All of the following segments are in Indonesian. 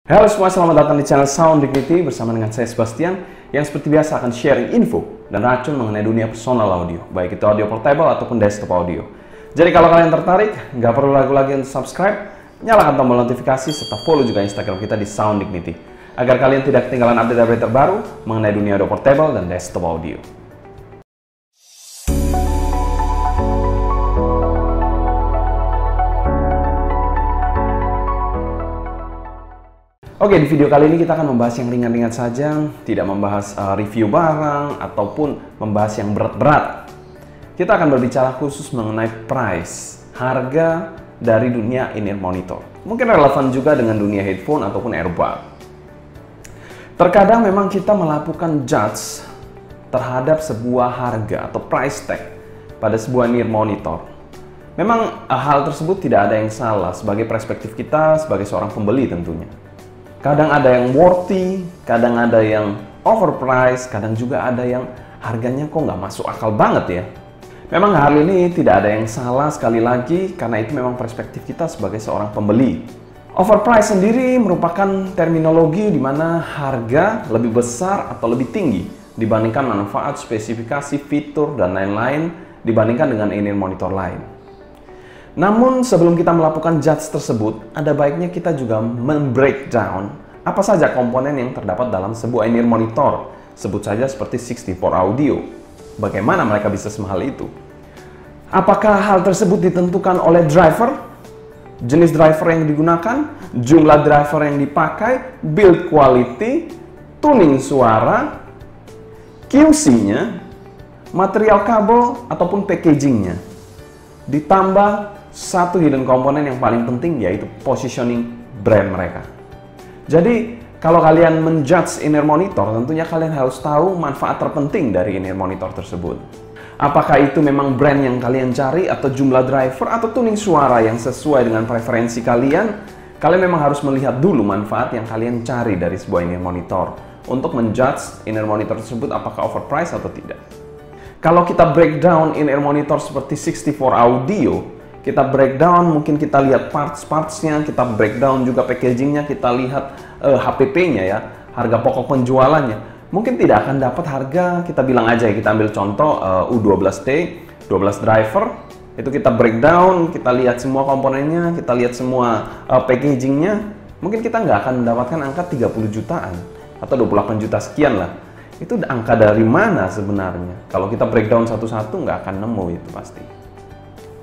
Halo semua, selamat datang di channel Sound Dignity bersama dengan saya Sebastian yang seperti biasa akan sharing info dan racun mengenai dunia personal audio, baik itu audio portable ataupun desktop audio. Jadi kalau kalian tertarik, nggak perlu ragu lagi untuk subscribe, nyalakan tombol notifikasi serta follow juga Instagram kita di Sound Dignity agar kalian tidak ketinggalan update-update terbaru mengenai dunia audio portable dan desktop audio. Oke, di video kali ini kita akan membahas yang ringan-ringan saja, tidak membahas review barang ataupun membahas yang berat-berat. Kita akan berbicara khusus mengenai price, harga dari dunia in-ear monitor. Mungkin relevan juga dengan dunia headphone ataupun earbud. Terkadang memang kita melakukan judge terhadap sebuah harga atau price tag pada sebuah in-ear monitor. Memang hal tersebut tidak ada yang salah sebagai perspektif kita sebagai seorang pembeli tentunya. Kadang ada yang worthy, kadang ada yang overpriced, kadang juga ada yang harganya kok nggak masuk akal banget ya. Memang hal ini tidak ada yang salah sekali lagi karena itu memang perspektif kita sebagai seorang pembeli. Overpriced sendiri merupakan terminologi di mana harga lebih besar atau lebih tinggi dibandingkan manfaat, spesifikasi, fitur, dan lain-lain dibandingkan dengan in-ear monitor lain. Namun sebelum kita melakukan judge tersebut, ada baiknya kita juga membreakdown apa saja komponen yang terdapat dalam sebuah in-ear monitor. Sebut saja seperti 64 audio. Bagaimana mereka bisa semahal itu? Apakah hal tersebut ditentukan oleh driver? Jenis driver yang digunakan, jumlah driver yang dipakai, build quality, tuning suara, QC-nya, material kabel, ataupun packaging-nya. Ditambah satu hidden komponen yang paling penting, yaitu positioning brand mereka. Jadi kalau kalian menjudge in-ear monitor, tentunya kalian harus tahu manfaat terpenting dari in-ear monitor tersebut. Apakah itu memang brand yang kalian cari, atau jumlah driver, atau tuning suara yang sesuai dengan preferensi kalian? Kalian memang harus melihat dulu manfaat yang kalian cari dari sebuah in-ear monitor untuk menjudge in-ear monitor tersebut apakah overpriced atau tidak. Kalau kita breakdown in-ear monitor seperti 64 audio, kita breakdown, mungkin kita lihat parts-partsnya, kita breakdown juga packagingnya, kita lihat HPP-nya ya, harga pokok penjualannya. Mungkin tidak akan dapat harga, kita bilang aja ya, kita ambil contoh U12T, 12 driver, itu kita breakdown, kita lihat semua komponennya, kita lihat semua packagingnya, mungkin kita nggak akan mendapatkan angka 30 jutaan atau 28 juta sekian lah. Itu angka dari mana sebenarnya? Kalau kita breakdown satu-satu nggak akan nemu itu pasti.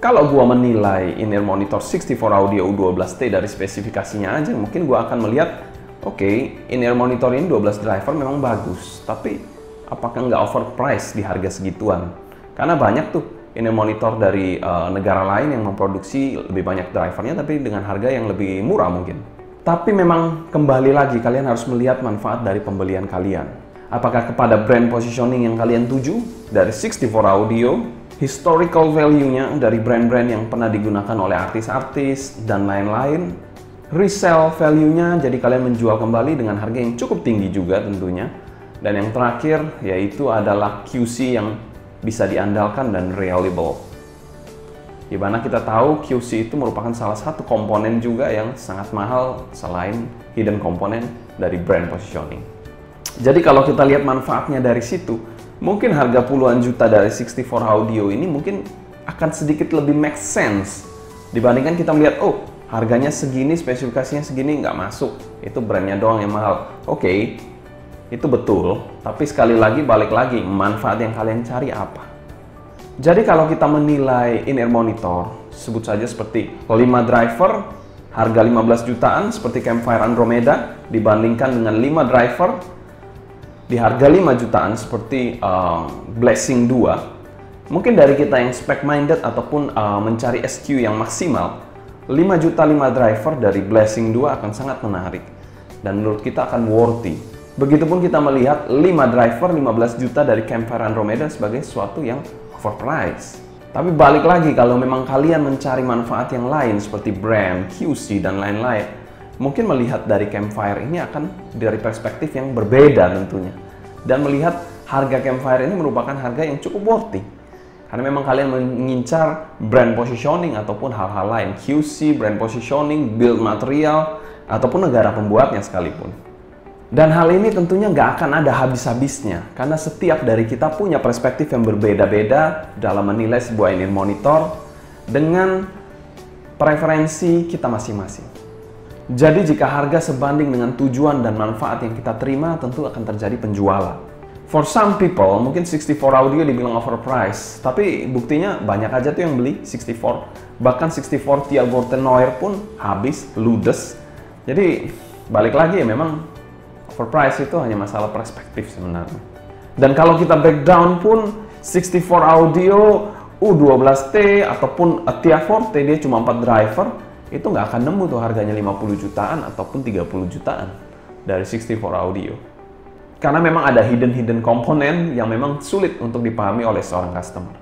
Kalau gua menilai in-ear monitor 64 audio U12T dari spesifikasinya aja, mungkin gua akan melihat, oke, in-ear monitor ini 12 driver memang bagus, tapi apakah nggak overpriced di harga segituan? Karena banyak tuh in-ear monitor dari negara lain yang memproduksi lebih banyak drivernya, tapi dengan harga yang lebih murah mungkin. Tapi memang kembali lagi, kalian harus melihat manfaat dari pembelian kalian. Apakah kepada brand positioning yang kalian tuju dari 64 audio, historical value-nya dari brand-brand yang pernah digunakan oleh artis-artis dan lain-lain, resell value-nya, jadi kalian menjual kembali dengan harga yang cukup tinggi juga tentunya. Dan yang terakhir yaitu adalah QC yang bisa diandalkan dan reliable. Di mana kita tahu QC itu merupakan salah satu komponen juga yang sangat mahal selain hidden komponen dari brand positioning. Jadi kalau kita lihat manfaatnya dari situ, mungkin harga puluhan juta dari 64 audio ini mungkin akan sedikit lebih make sense dibandingkan kita melihat, oh harganya segini, spesifikasinya segini, nggak masuk, itu brandnya doang yang mahal. Oke, itu betul, tapi sekali lagi balik lagi, manfaat yang kalian cari apa? Jadi kalau kita menilai in-ear monitor, sebut saja seperti 5 driver, harga 15 jutaan seperti Campfire Andromeda, dibandingkan dengan 5 driver di harga 5 jutaan seperti Blessing 2, mungkin dari kita yang spec minded ataupun mencari SQ yang maksimal, 5 juta 5 driver dari Blessing 2 akan sangat menarik dan menurut kita akan worthy. Begitupun kita melihat 5 driver 15 juta dari Campfire Andromeda sebagai sesuatu yang overpriced. Tapi balik lagi, kalau memang kalian mencari manfaat yang lain seperti brand, QC, dan lain-lain, mungkin melihat dari Campfire ini akan dari perspektif yang berbeda tentunya. Dan melihat harga Campfire ini merupakan harga yang cukup worthy. Karena memang kalian mengincar brand positioning ataupun hal-hal lain. QC, brand positioning, build material, ataupun negara pembuatnya sekalipun. Dan hal ini tentunya nggak akan ada habis-habisnya, karena setiap dari kita punya perspektif yang berbeda-beda dalam menilai sebuah in-ear monitor dengan preferensi kita masing-masing. Jadi jika harga sebanding dengan tujuan dan manfaat yang kita terima, tentu akan terjadi penjualan. For some people, mungkin 64 audio dibilang overpriced, tapi buktinya banyak aja tuh yang beli 64. Bahkan 64 Tiago Tenor pun habis, ludes. Jadi balik lagi ya, memang overpriced itu hanya masalah perspektif sebenarnya. Dan kalau kita breakdown pun 64 audio U12T ataupun Tia Forte, dia cuma 4 driver, itu nggak akan nemu tuh harganya 50 jutaan ataupun 30 jutaan dari 64 audio. Karena memang ada hidden komponen yang memang sulit untuk dipahami oleh seorang customer.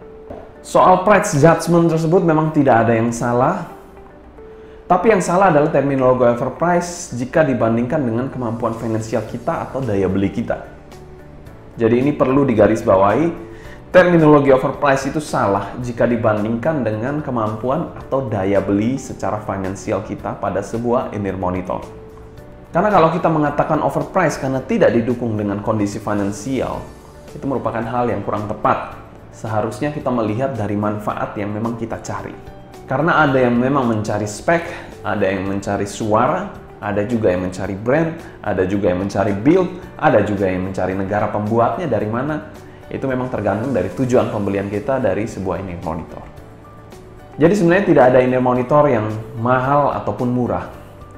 Soal price judgment tersebut memang tidak ada yang salah, tapi yang salah adalah terminologi overprice jika dibandingkan dengan kemampuan finansial kita atau daya beli kita. Jadi ini perlu digarisbawahi. Terminologi overprice itu salah jika dibandingkan dengan kemampuan atau daya beli secara finansial kita pada sebuah in-ear monitor. Karena kalau kita mengatakan overprice karena tidak didukung dengan kondisi finansial, itu merupakan hal yang kurang tepat. Seharusnya kita melihat dari manfaat yang memang kita cari. Karena ada yang memang mencari spek, ada yang mencari suara, ada juga yang mencari brand, ada juga yang mencari build, ada juga yang mencari negara pembuatnya dari mana. Itu memang tergantung dari tujuan pembelian kita dari sebuah in-ear monitor. Jadi sebenarnya tidak ada in-ear monitor yang mahal ataupun murah.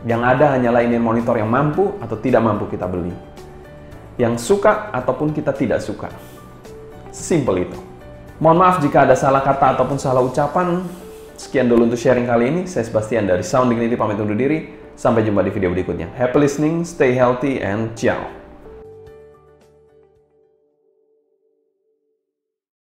Yang ada hanyalah in-ear monitor yang mampu atau tidak mampu kita beli. Yang suka ataupun kita tidak suka. Simpel itu. Mohon maaf jika ada salah kata ataupun salah ucapan. Sekian dulu untuk sharing kali ini. Saya Sebastian dari Sound Dignity pamit undur diri. Sampai jumpa di video berikutnya. Happy listening, stay healthy, and ciao.